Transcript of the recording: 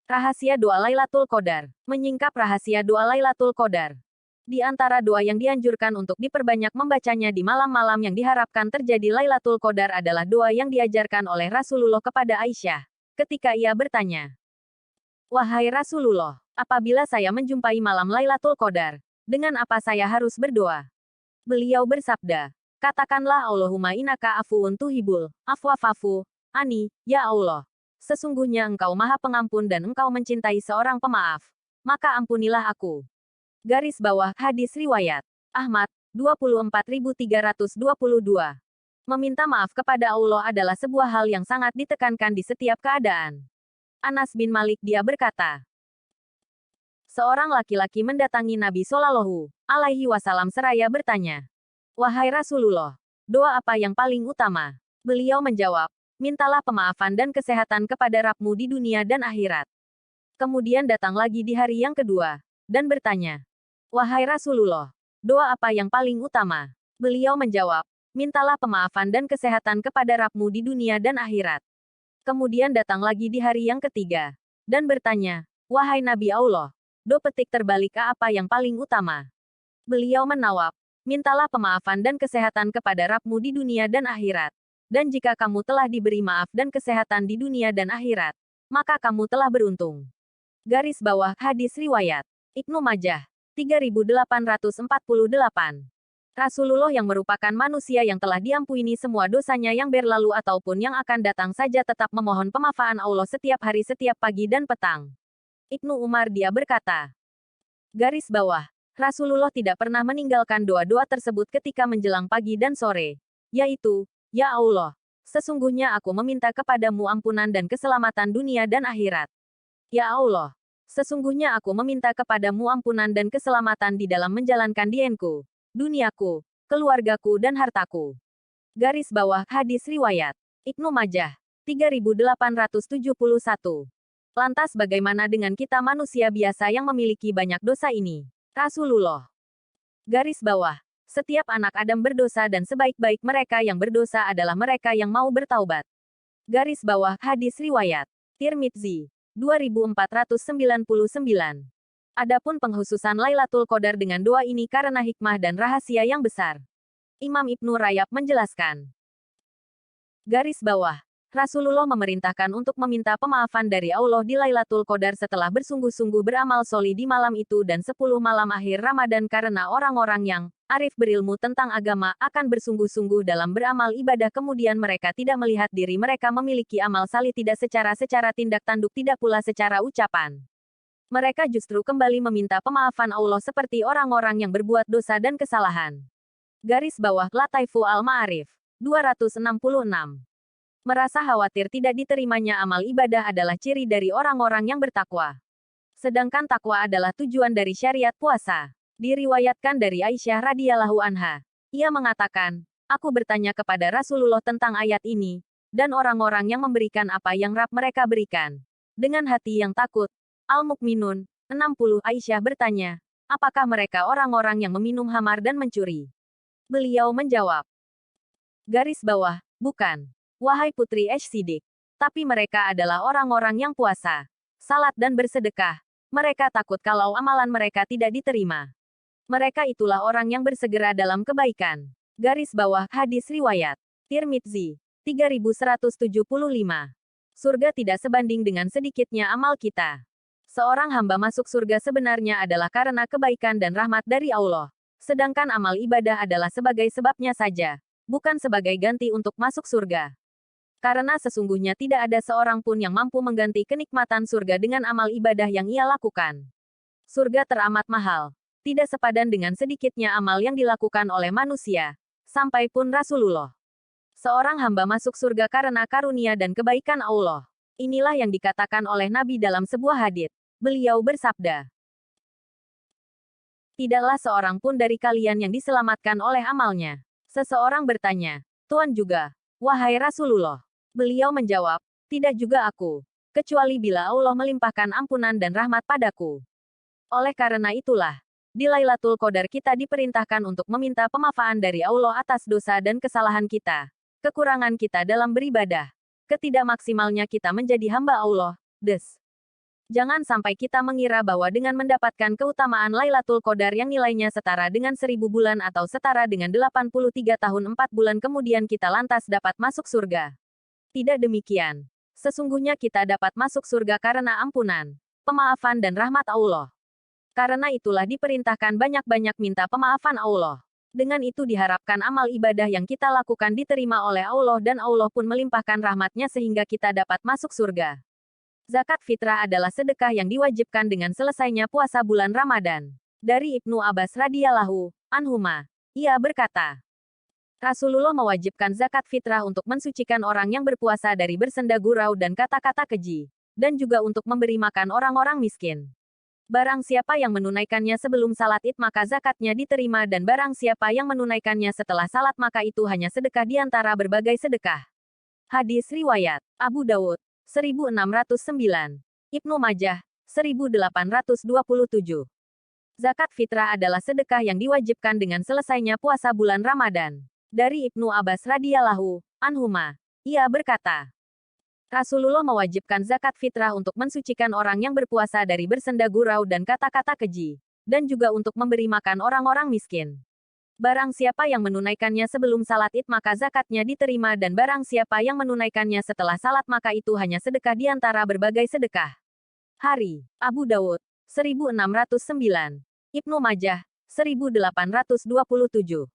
Rahasia doa Lailatul Qadar. Menyingkap rahasia doa Lailatul Qadar. Di antara doa yang dianjurkan untuk diperbanyak membacanya di malam-malam yang diharapkan terjadi Lailatul Qadar adalah doa yang diajarkan oleh Rasulullah kepada Aisyah. Ketika ia bertanya, "Wahai Rasulullah, apabila saya menjumpai malam Lailatul Qadar, dengan apa saya harus berdoa?" Beliau bersabda, "Katakanlah Allahumma innaka afuwun tuhibul afwa fa'fu ani, ya Allah. Sesungguhnya Engkau Maha Pengampun dan Engkau mencintai seorang pemaaf. Maka ampunilah aku." Garis bawah, hadis riwayat Ahmad, 24322. Meminta maaf kepada Allah adalah sebuah hal yang sangat ditekankan di setiap keadaan. Anas bin Malik dia berkata, seorang laki-laki mendatangi Nabi Shallallahu Alaihi Wasallam seraya bertanya, "Wahai Rasulullah, doa apa yang paling utama?" Beliau menjawab, "Mintalah pemaafan dan kesehatan kepada Rabbmu di dunia dan akhirat." Kemudian datang lagi di hari yang kedua, dan bertanya, "Wahai Rasulullah, doa apa yang paling utama?" Beliau menjawab, "Mintalah pemaafan dan kesehatan kepada Rabbmu di dunia dan akhirat." Kemudian datang lagi di hari yang ketiga, dan bertanya, "Wahai Nabi Allah, do petik terbalik apa yang paling utama?" Beliau menawab, "Mintalah pemaafan dan kesehatan kepada Rabbmu di dunia dan akhirat. Dan jika kamu telah diberi maaf dan kesehatan di dunia dan akhirat, maka kamu telah beruntung." Garis bawah, hadis riwayat Ibnu Majah, 3848. Rasulullah yang merupakan manusia yang telah diampuni semua dosanya yang berlalu ataupun yang akan datang saja tetap memohon pemaafan Allah setiap hari setiap pagi dan petang. Ibnu Umar dia berkata, garis bawah, Rasulullah tidak pernah meninggalkan doa-doa tersebut ketika menjelang pagi dan sore, yaitu, "Ya Allah, sesungguhnya aku meminta kepadamu ampunan dan keselamatan dunia dan akhirat. Ya Allah, sesungguhnya aku meminta kepadamu ampunan dan keselamatan di dalam menjalankan dienku, duniaku, keluargaku dan hartaku." Garis bawah, hadis riwayat Ibnu Majah, 3871. Lantas bagaimana dengan kita manusia biasa yang memiliki banyak dosa ini? Rasulullah. Garis bawah, setiap anak Adam berdosa dan sebaik-baik mereka yang berdosa adalah mereka yang mau bertaubat. Garis bawah, hadis riwayat Tirmidzi, 2499. Adapun penghususan Lailatul Qadar dengan doa ini karena hikmah dan rahasia yang besar. Imam Ibnu Rajab menjelaskan. Garis bawah, Rasulullah memerintahkan untuk meminta pemaafan dari Allah di Lailatul Qadar setelah bersungguh-sungguh beramal sholih di malam itu dan 10 malam akhir Ramadan karena orang-orang yang arif berilmu tentang agama akan bersungguh-sungguh dalam beramal ibadah kemudian mereka tidak melihat diri mereka memiliki amal salih tidak secara tindak tanduk tidak pula secara ucapan. Mereka justru kembali meminta pemaafan Allah seperti orang-orang yang berbuat dosa dan kesalahan. Garis bawah, Lataifu Al-Ma'arif, 266. Merasa khawatir tidak diterimanya amal ibadah adalah ciri dari orang-orang yang bertakwa. Sedangkan takwa adalah tujuan dari syariat puasa. Diriwayatkan dari Aisyah radhiyallahu anha. Ia mengatakan, "Aku bertanya kepada Rasulullah tentang ayat ini, dan orang-orang yang memberikan apa yang Rabb mereka berikan. Dengan hati yang takut." Al-Mukminun, 60. Aisyah bertanya, "Apakah mereka orang-orang yang meminum khamar dan mencuri?" Beliau menjawab, garis bawah, "Bukan. Wahai putri Siddiq. Tapi mereka adalah orang-orang yang puasa, salat dan bersedekah. Mereka takut kalau amalan mereka tidak diterima. Mereka itulah orang yang bersegera dalam kebaikan." Garis bawah, hadis riwayat Tirmidzi, 3175. Surga tidak sebanding dengan sedikitnya amal kita. Seorang hamba masuk surga sebenarnya adalah karena kebaikan dan rahmat dari Allah. Sedangkan amal ibadah adalah sebagai sebabnya saja, bukan sebagai ganti untuk masuk surga. Karena sesungguhnya tidak ada seorang pun yang mampu mengganti kenikmatan surga dengan amal ibadah yang ia lakukan. Surga teramat mahal, tidak sepadan dengan sedikitnya amal yang dilakukan oleh manusia, sampai pun Rasulullah. Seorang hamba masuk surga karena karunia dan kebaikan Allah. Inilah yang dikatakan oleh Nabi dalam sebuah hadits. Beliau bersabda, "Tidaklah seorang pun dari kalian yang diselamatkan oleh amalnya." Seseorang bertanya, "Tuhan juga, wahai Rasulullah?" Beliau menjawab, "Tidak juga aku, kecuali bila Allah melimpahkan ampunan dan rahmat padaku." Oleh karena itulah, di Lailatul Qadar kita diperintahkan untuk meminta pemaafan dari Allah atas dosa dan kesalahan kita, kekurangan kita dalam beribadah, ketidakmaksimalnya kita menjadi hamba Allah, des. Jangan sampai kita mengira bahwa dengan mendapatkan keutamaan Lailatul Qadar yang nilainya setara dengan 1000 bulan atau setara dengan 83 tahun 4 bulan kemudian kita lantas dapat masuk surga. Tidak demikian. Sesungguhnya kita dapat masuk surga karena ampunan, pemaafan dan rahmat Allah. Karena itulah diperintahkan banyak-banyak minta pemaafan Allah. Dengan itu diharapkan amal ibadah yang kita lakukan diterima oleh Allah dan Allah pun melimpahkan rahmatnya sehingga kita dapat masuk surga. Zakat fitrah adalah sedekah yang diwajibkan dengan selesainya puasa bulan Ramadan. Dari Ibnu Abbas radhiyallahu anhuma, ia berkata, Rasulullah mewajibkan zakat fitrah untuk mensucikan orang yang berpuasa dari bersenda gurau dan kata-kata keji, dan juga untuk memberi makan orang-orang miskin. Barang siapa yang menunaikannya sebelum salat Id maka zakatnya diterima dan barang siapa yang menunaikannya setelah salat maka itu hanya sedekah di antara berbagai sedekah. Hadis riwayat Abu Dawud 1609, Ibnu Majah 1827. Zakat fitrah adalah sedekah yang diwajibkan dengan selesainya puasa bulan Ramadan. Dari Ibnu Abbas radhiyallahu anhuma, ia berkata, Rasulullah mewajibkan zakat fitrah untuk mensucikan orang yang berpuasa dari bersenda gurau dan kata-kata keji, dan juga untuk memberi makan orang-orang miskin. Barang siapa yang menunaikannya sebelum salat Id maka zakatnya diterima dan barang siapa yang menunaikannya setelah salat maka itu hanya sedekah di antara berbagai sedekah. Hari, Abu Dawud, 1609. Ibnu Majah, 1827.